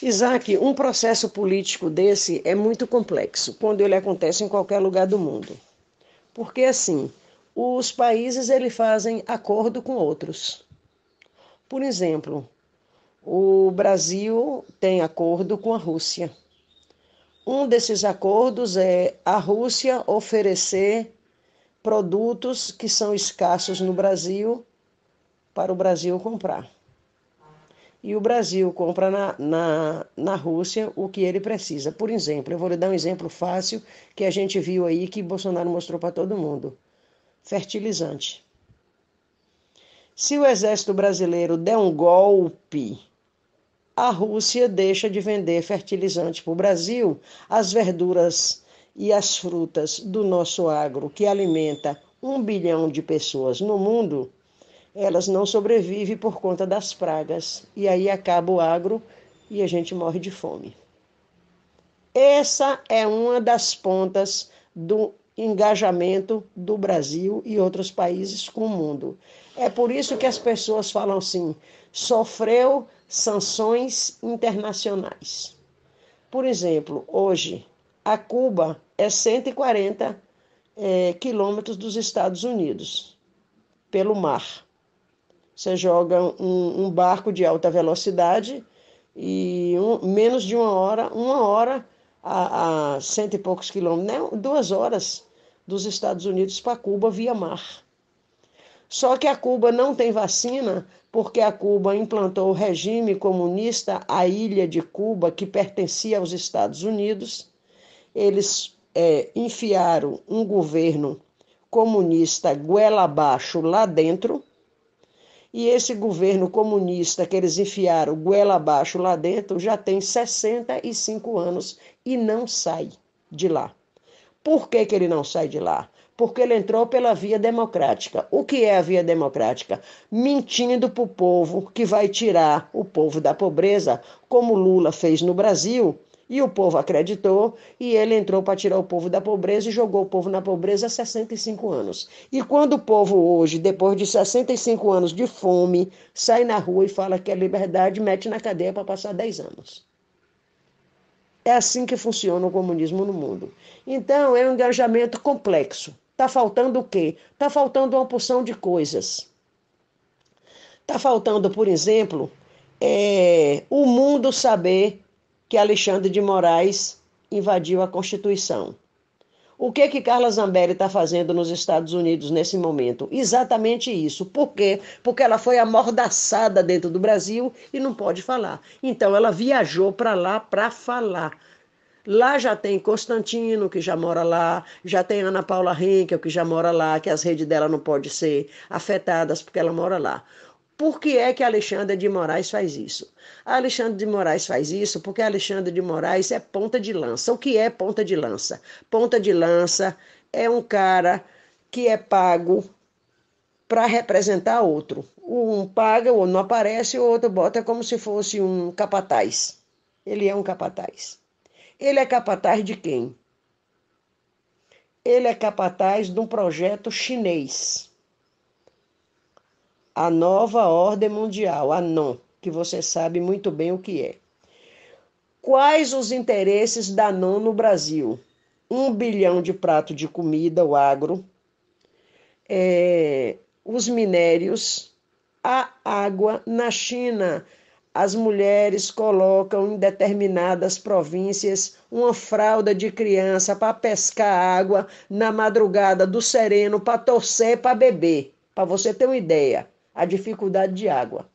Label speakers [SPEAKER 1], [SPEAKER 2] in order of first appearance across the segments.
[SPEAKER 1] Isaac, um processo político desse é muito complexo quando ele acontece em qualquer lugar do mundo. Porque, assim, os países eles fazem acordo com outros. Por exemplo, o Brasil tem acordo com a Rússia. Um desses acordos é a Rússia oferecer produtos que são escassos no Brasil para o Brasil comprar. E o Brasil compra na Rússia o que ele precisa. Por exemplo, eu vou lhe dar um exemplo fácil que a gente viu aí que Bolsonaro mostrou para todo mundo: fertilizante. Se o exército brasileiro der um golpe, a Rússia deixa de vender fertilizante para o Brasil, as verduras e as frutas do nosso agro, que alimenta 1 bilhão de pessoas no mundo, elas não sobrevivem por conta das pragas. E aí acaba o agro e a gente morre de fome. Essa é uma das pontas do engajamento do Brasil e outros países com o mundo. É por isso que as pessoas falam assim: sofreu sanções internacionais. Por exemplo, hoje, a Cuba é 140 quilômetros dos Estados Unidos, pelo mar. Você joga um barco de alta velocidade e menos de uma hora a cento e poucos quilômetros, né? 2 horas dos Estados Unidos para Cuba via mar. Só que a Cuba não tem vacina porque a Cuba implantou o regime comunista, a ilha de Cuba, que pertencia aos Estados Unidos. Eles enfiaram um governo comunista goela abaixo lá dentro. E esse governo comunista que eles enfiaram goela abaixo lá dentro já tem 65 anos e não sai de lá. Por que ele não sai de lá? Porque ele entrou pela via democrática. O que é a via democrática? Mentindo para o povo que vai tirar o povo da pobreza, como Lula fez no Brasil, e o povo acreditou, e ele entrou para tirar o povo da pobreza e jogou o povo na pobreza há 65 anos. E quando o povo hoje, depois de 65 anos de fome, sai na rua e fala que é liberdade, mete na cadeia para passar 10 anos. É assim que funciona o comunismo no mundo. Então, é um engajamento complexo. Está faltando o quê? Está faltando uma porção de coisas. Está faltando, por exemplo, o mundo saber que Alexandre de Moraes invadiu a Constituição. O que Carla Zambelli está fazendo nos Estados Unidos nesse momento? Exatamente isso. Por quê? Porque ela foi amordaçada dentro do Brasil e não pode falar. Então, ela viajou para lá para falar. Lá já tem Constantino, que já mora lá, já tem Ana Paula Henkel, que já mora lá, que as redes dela não podem ser afetadas porque ela mora lá. Por que é que Alexandre de Moraes faz isso? Alexandre de Moraes faz isso porque Alexandre de Moraes é ponta de lança. O que é ponta de lança? Ponta de lança é um cara que é pago para representar outro. Um paga, o outro não aparece, o outro bota como se fosse um capataz. Ele é um capataz. Ele é capataz de quem? Ele é capataz de um projeto chinês. A nova ordem mundial, a ANON, que você sabe muito bem o que é. Quais os interesses da ANON no Brasil? 1 bilhão de prato de comida, o agro, os minérios, a água. Na China, as mulheres colocam em determinadas províncias uma fralda de criança para pescar água na madrugada do sereno, para torcer, para beber. Para você ter uma ideia, a dificuldade de água.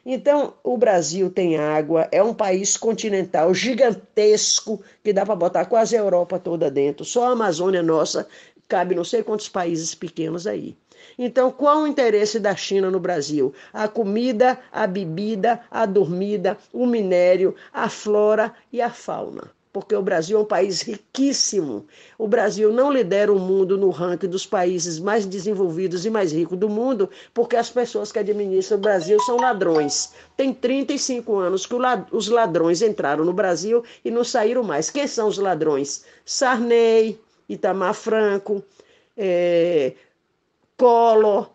[SPEAKER 1] Então, o Brasil tem água, é um país continental gigantesco, que dá para botar quase a Europa toda dentro. Só a Amazônia nossa cabe não sei quantos países pequenos aí. Então, qual o interesse da China no Brasil? A comida, a bebida, a dormida, o minério, a flora e a fauna. Porque o Brasil é um país riquíssimo. O Brasil não lidera o mundo no ranking dos países mais desenvolvidos e mais ricos do mundo, porque as pessoas que administram o Brasil são ladrões. Tem 35 anos que os ladrões entraram no Brasil e não saíram mais. Quem são os ladrões? Sarney, Itamar Franco, Collor,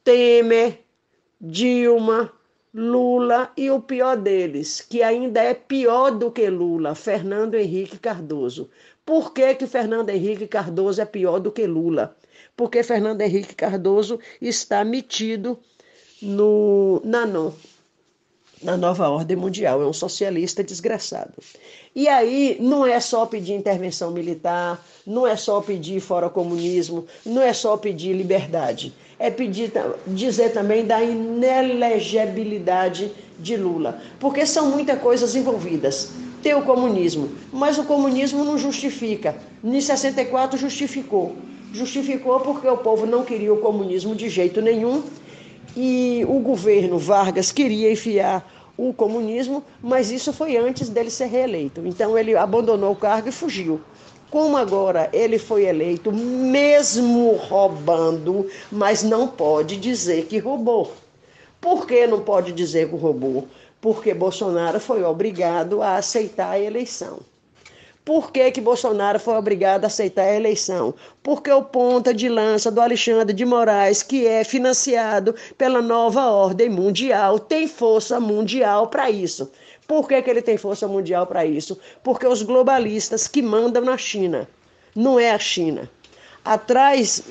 [SPEAKER 1] Temer, Dilma, Lula e o pior deles, que ainda é pior do que Lula, Fernando Henrique Cardoso. Por que que Fernando Henrique Cardoso é pior do que Lula? Porque Fernando Henrique Cardoso está metido na nova ordem mundial, é um socialista desgraçado. E aí não é só pedir intervenção militar, não é só pedir fora comunismo, não é só pedir liberdade, é dizer também da inelegibilidade de Lula, porque são muitas coisas envolvidas. Tem o comunismo, mas o comunismo não justifica. Em 64 justificou. Justificou porque o povo não queria o comunismo de jeito nenhum e o governo Vargas queria enfiar o comunismo, mas isso foi antes dele ser reeleito. Então ele abandonou o cargo e fugiu. Como agora ele foi eleito, mesmo roubando, mas não pode dizer que roubou. Por que não pode dizer que roubou? Porque Bolsonaro foi obrigado a aceitar a eleição. Por que que Bolsonaro foi obrigado a aceitar a eleição? Porque o ponta de lança do Alexandre de Moraes, que é financiado pela nova ordem mundial, tem força mundial para isso. Por que que ele tem força mundial para isso? Porque os globalistas que mandam na China, não é a China. Atrás,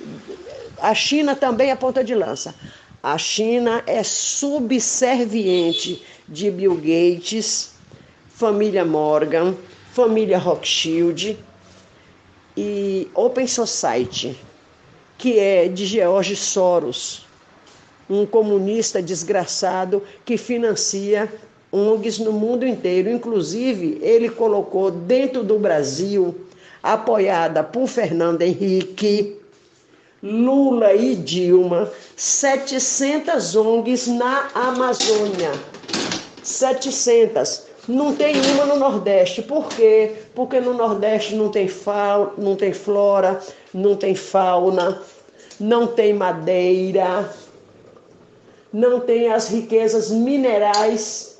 [SPEAKER 1] a China também é ponta de lança. A China é subserviente de Bill Gates, família Morgan, família Rothschild e Open Society, que é de George Soros, um comunista desgraçado que financia ONGs no mundo inteiro. Inclusive, ele colocou dentro do Brasil, apoiada por Fernando Henrique, Lula e Dilma, 700 ONGs na Amazônia. 700. Não tem uma no Nordeste. Por quê? Porque no Nordeste não tem flora, não tem fauna, não tem madeira, não tem as riquezas minerais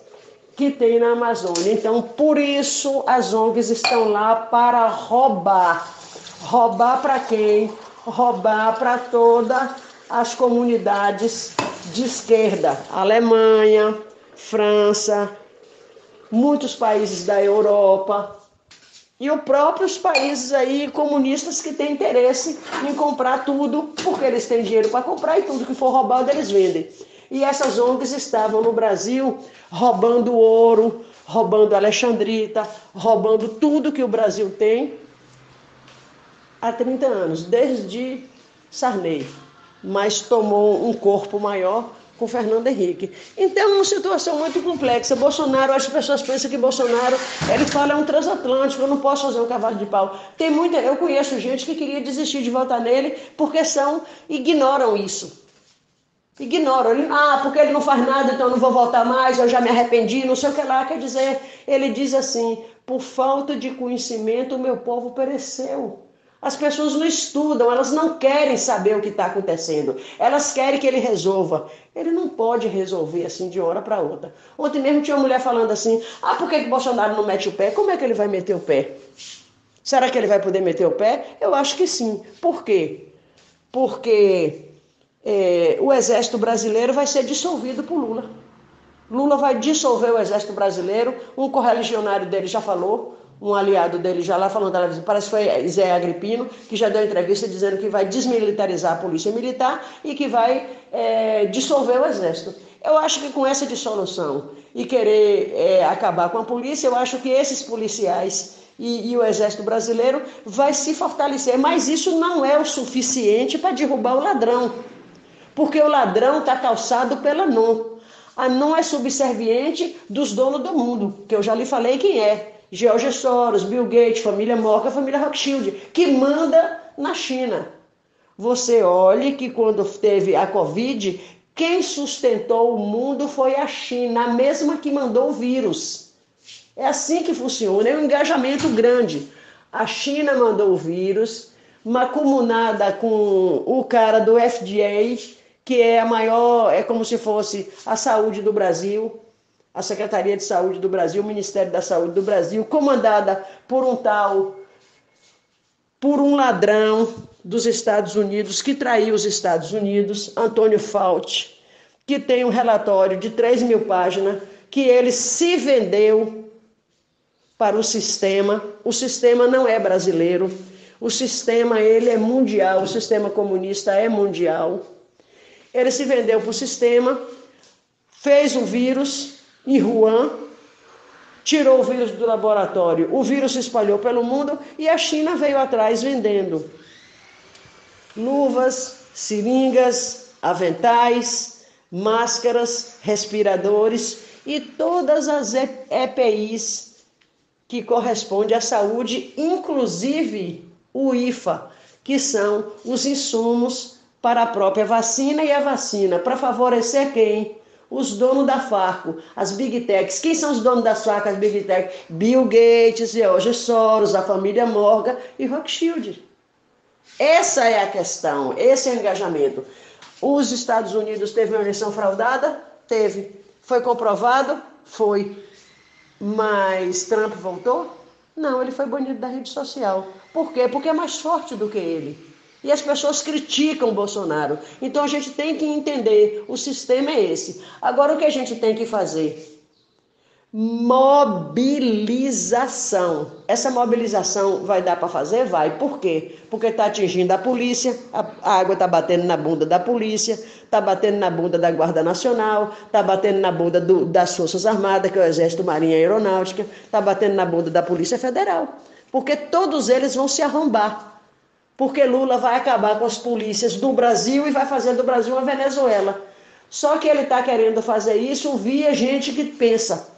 [SPEAKER 1] que tem na Amazônia. Então, por isso, as ONGs estão lá para roubar. Roubar para quem? Roubar para todas as comunidades de esquerda. Alemanha, França, muitos países da Europa e os próprios países aí comunistas que têm interesse em comprar tudo, porque eles têm dinheiro para comprar e tudo que for roubado eles vendem. E essas ONGs estavam no Brasil roubando ouro, roubando alexandrita, roubando tudo que o Brasil tem há 30 anos, desde Sarney, mas tomou um corpo maior com Fernando Henrique. Então é uma situação muito complexa. Bolsonaro, as pessoas pensam que Bolsonaro, ele fala um transatlântico, eu não posso fazer um cavalo de pau. Eu conheço gente que queria desistir de votar nele porque ignoram isso. Ignoram. Porque ele não faz nada, então eu não vou votar mais, eu já me arrependi, não sei o que lá. Quer dizer, ele diz assim, por falta de conhecimento o meu povo pereceu. As pessoas não estudam, elas não querem saber o que está acontecendo. Elas querem que ele resolva. Ele não pode resolver assim de uma hora para outra. Ontem mesmo tinha uma mulher falando assim, por que Bolsonaro não mete o pé? Como é que ele vai meter o pé? Será que ele vai poder meter o pé? Eu acho que sim. Por quê? Porque o exército brasileiro vai ser dissolvido por Lula. Lula vai dissolver o exército brasileiro, um correligionário dele já falou, um aliado dele já lá falando, parece que foi Zé Agripino, que já deu entrevista dizendo que vai desmilitarizar a polícia militar e que vai dissolver o exército. Eu acho que com essa dissolução e querer acabar com a polícia, eu acho que esses policiais e o exército brasileiro vai se fortalecer, mas isso não é o suficiente para derrubar o ladrão, porque o ladrão está calçado pela ANON. A ANON é subserviente dos donos do mundo, que eu já lhe falei quem é. George Soros, Bill Gates, família Morgan, família Rothschild, que manda na China. Você olhe que quando teve a Covid, quem sustentou o mundo foi a China, a mesma que mandou o vírus. É assim que funciona, é um engajamento grande. A China mandou o vírus, macumunada com o cara do FDA, que é a maior, é como se fosse a saúde do Brasil, a Secretaria de Saúde do Brasil, o Ministério da Saúde do Brasil, comandada por um ladrão dos Estados Unidos, que traiu os Estados Unidos, Antônio Fauci, que tem um relatório de 3.000 páginas, que ele se vendeu para o sistema não é brasileiro, o sistema ele é mundial, o sistema comunista é mundial. Ele se vendeu para o sistema, fez o vírus em Wuhan, tirou o vírus do laboratório, o vírus se espalhou pelo mundo e a China veio atrás vendendo luvas, seringas, aventais, máscaras, respiradores e todas as EPIs que correspondem à saúde, inclusive o IFA, que são os insumos para a própria vacina e a vacina, para favorecer quem? Os donos da Farco, as Big Techs. Quem são os donos das Farco, as Big Techs? Bill Gates, George Soros, a família Morgan e Rothschild. Essa é a questão, esse é o engajamento. Os Estados Unidos teve uma eleição fraudada? Teve. Foi comprovado? Foi. Mas Trump voltou? Não, ele foi banido da rede social. Por quê? Porque é mais forte do que ele. E as pessoas criticam o Bolsonaro. Então a gente tem que entender, o sistema é esse. Agora o que a gente tem que fazer? Mobilização. Essa mobilização vai dar para fazer? Vai. Por quê? Porque está atingindo a polícia, a água está batendo na bunda da polícia, está batendo na bunda da Guarda Nacional, está batendo na bunda das Forças Armadas, que é o Exército, Marinha e Aeronáutica, está batendo na bunda da Polícia Federal. Porque todos eles vão se arrombar. Porque Lula vai acabar com as polícias do Brasil e vai fazer do Brasil uma Venezuela. Só que ele está querendo fazer isso via gente que pensa.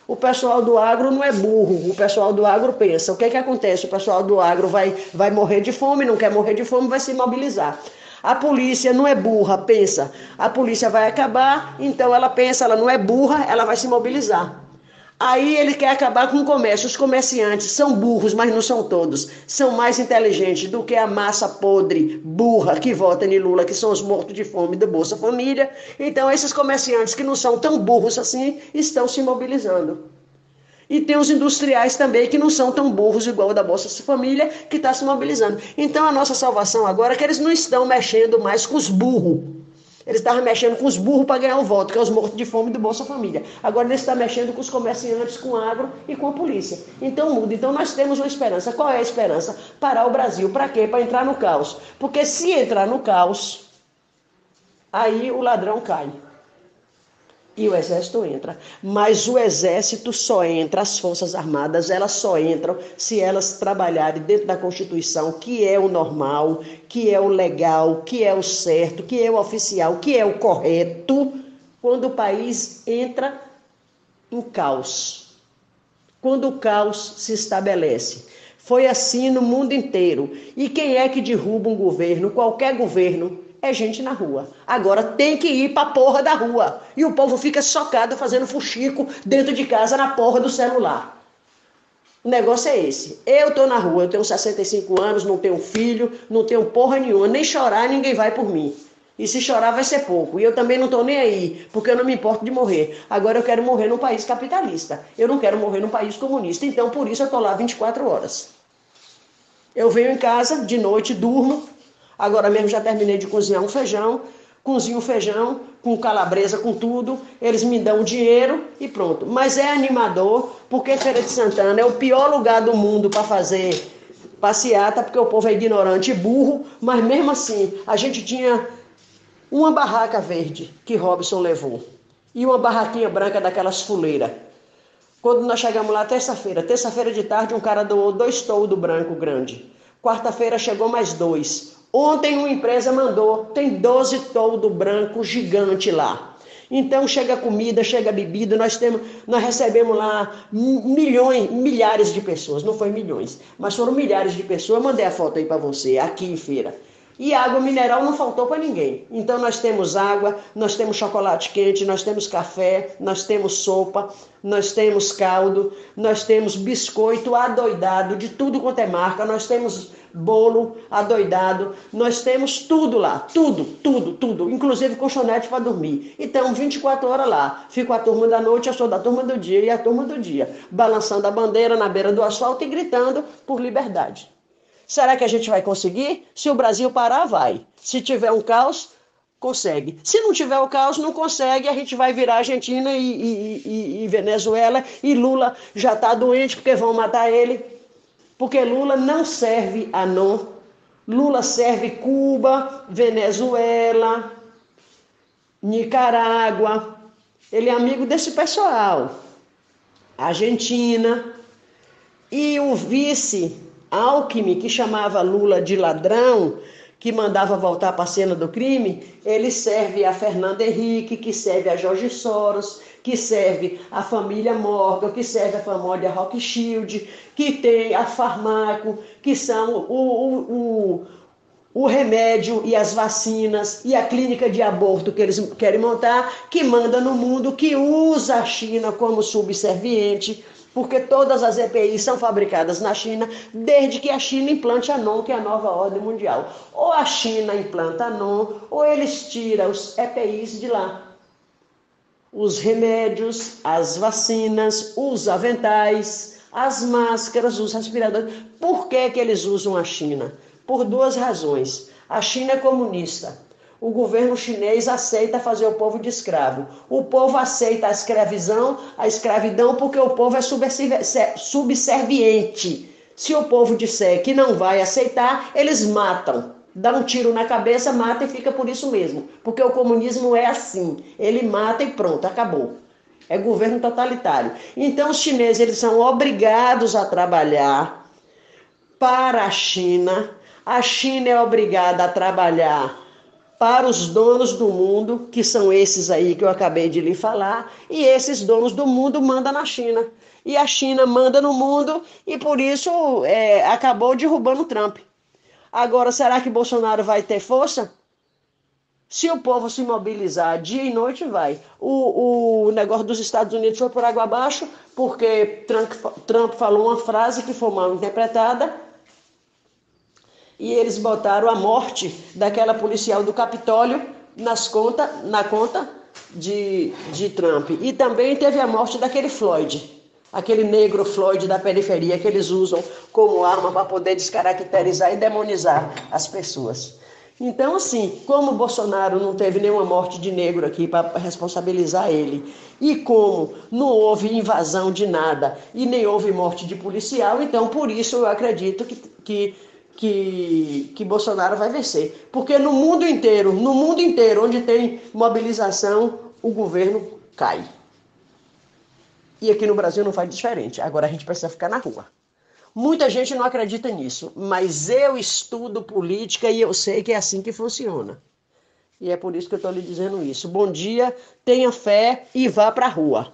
[SPEAKER 1] O pessoal do agro não é burro, o pessoal do agro pensa. O que acontece? O pessoal do agro vai morrer de fome, não quer morrer de fome, vai se mobilizar. A polícia não é burra, pensa. A polícia vai acabar, então ela pensa, ela não é burra, ela vai se mobilizar. Aí ele quer acabar com o comércio. Os comerciantes são burros, mas não são todos. São mais inteligentes do que a massa podre, burra, que vota em Lula, que são os mortos de fome do Bolsa Família. Então esses comerciantes que não são tão burros assim, estão se mobilizando. E tem os industriais também que não são tão burros igual o da Bolsa Família, que está se mobilizando. Então a nossa salvação agora é que eles não estão mexendo mais com os burros. Eles estavam mexendo com os burros para ganhar o voto, que é os mortos de fome do Bolsa Família. Agora eles estão mexendo com os comerciantes, com o agro e com a polícia. Então muda. Então nós temos uma esperança. Qual é a esperança? Parar o Brasil. Para quê? Para entrar no caos. Porque se entrar no caos, aí o ladrão cai. E o exército entra. Mas o exército só entra, as forças armadas, elas só entram se elas trabalharem dentro da Constituição, que é o normal, que é o legal, que é o certo, que é o oficial, que é o correto, quando o país entra em caos. Quando o caos se estabelece. Foi assim no mundo inteiro. E quem é que derruba um governo, qualquer governo? É gente na rua. Agora tem que ir pra porra da rua. E o povo fica socado fazendo fuxico dentro de casa na porra do celular. O negócio é esse. Eu tô na rua, eu tenho 65 anos, não tenho filho, não tenho porra nenhuma. Nem chorar, ninguém vai por mim. E se chorar vai ser pouco. E eu também não tô nem aí, porque eu não me importo de morrer. Agora eu quero morrer num país capitalista. Eu não quero morrer num país comunista. Então por isso eu tô lá 24 horas. Eu venho em casa, de noite, durmo. Agora mesmo já terminei de cozinhar um feijão, cozinho o feijão com calabresa, com tudo, eles me dão dinheiro e pronto. Mas é animador, porque Feira de Santana é o pior lugar do mundo para fazer passeata, porque o povo é ignorante e burro, mas mesmo assim, a gente tinha uma barraca verde que Robson levou e uma barraquinha branca daquelas fuleiras. Quando nós chegamos lá, terça-feira de tarde, um cara doou 2 toldos branco grande. Quarta-feira chegou mais 2. Ontem uma empresa mandou, tem 12 toldos branco gigante lá. Então chega comida, chega bebida, nós recebemos lá milhares de pessoas, não foi milhões, mas foram milhares de pessoas. Eu mandei a foto aí para você, aqui em feira. E água mineral não faltou para ninguém. Então nós temos água, nós temos chocolate quente, nós temos café, nós temos sopa, nós temos caldo, nós temos biscoito adoidado de tudo quanto é marca, nós temos bolo adoidado, nós temos tudo lá, tudo, inclusive colchonete para dormir. Então 24 horas lá, fico a turma da noite, eu sou da turma do dia e a turma do dia, balançando a bandeira na beira do asfalto e gritando por liberdade. Será que a gente vai conseguir? Se o Brasil parar, vai. Se tiver um caos, consegue. Se não tiver o caos, não consegue, a gente vai virar Argentina e Venezuela, e Lula já está doente porque vão matar ele, porque Lula não serve a não. Lula serve Cuba, Venezuela, Nicarágua. Ele é amigo desse pessoal. Argentina. E o vice Alckmin, que chamava Lula de ladrão, que mandava voltar para a cena do crime, ele serve a Fernando Henrique, que serve a Jorge Soros, que serve a família Morgan, que serve a família Rothschild, que tem a Farmaco, que são o remédio e as vacinas e a clínica de aborto que eles querem montar, que manda no mundo, que usa a China como subserviente, porque todas as EPIs são fabricadas na China, desde que a China implante a NOM, que é a nova ordem mundial. Ou a China implanta a NOM, ou eles tiram os EPIs de lá. Os remédios, as vacinas, os aventais, as máscaras, os respiradores. Por que eles usam a China? Por duas razões. A China é comunista. O governo chinês aceita fazer o povo de escravo. O povo aceita a escravidão, porque o povo é subserviente. Se o povo disser que não vai aceitar, eles matam. Dá um tiro na cabeça, mata e fica por isso mesmo. Porque o comunismo é assim. Ele mata e pronto, acabou. É governo totalitário. Então os chineses eles são obrigados a trabalhar para a China. A China é obrigada a trabalhar para os donos do mundo, que são esses aí que eu acabei de lhe falar, e esses donos do mundo mandam na China. E a China manda no mundo e por isso acabou derrubando o Trump. Agora, será que Bolsonaro vai ter força? Se o povo se mobilizar dia e noite, vai. O negócio dos Estados Unidos foi por água abaixo, porque Trump falou uma frase que foi mal interpretada, e eles botaram a morte daquela policial do Capitólio na conta de Trump. E também teve a morte daquele Floyd, aquele negro Floyd da periferia que eles usam como arma para poder descaracterizar e demonizar as pessoas. Então, assim, como o Bolsonaro não teve nenhuma morte de negro aqui para responsabilizar ele, e como não houve invasão de nada e nem houve morte de policial, então por isso eu acredito que Bolsonaro vai vencer. Porque no mundo inteiro onde tem mobilização, o governo cai. E aqui no Brasil não faz diferente. Agora a gente precisa ficar na rua. Muita gente não acredita nisso, mas eu estudo política e eu sei que é assim que funciona. E é por isso que eu estou lhe dizendo isso. Bom dia, tenha fé e vá para a rua.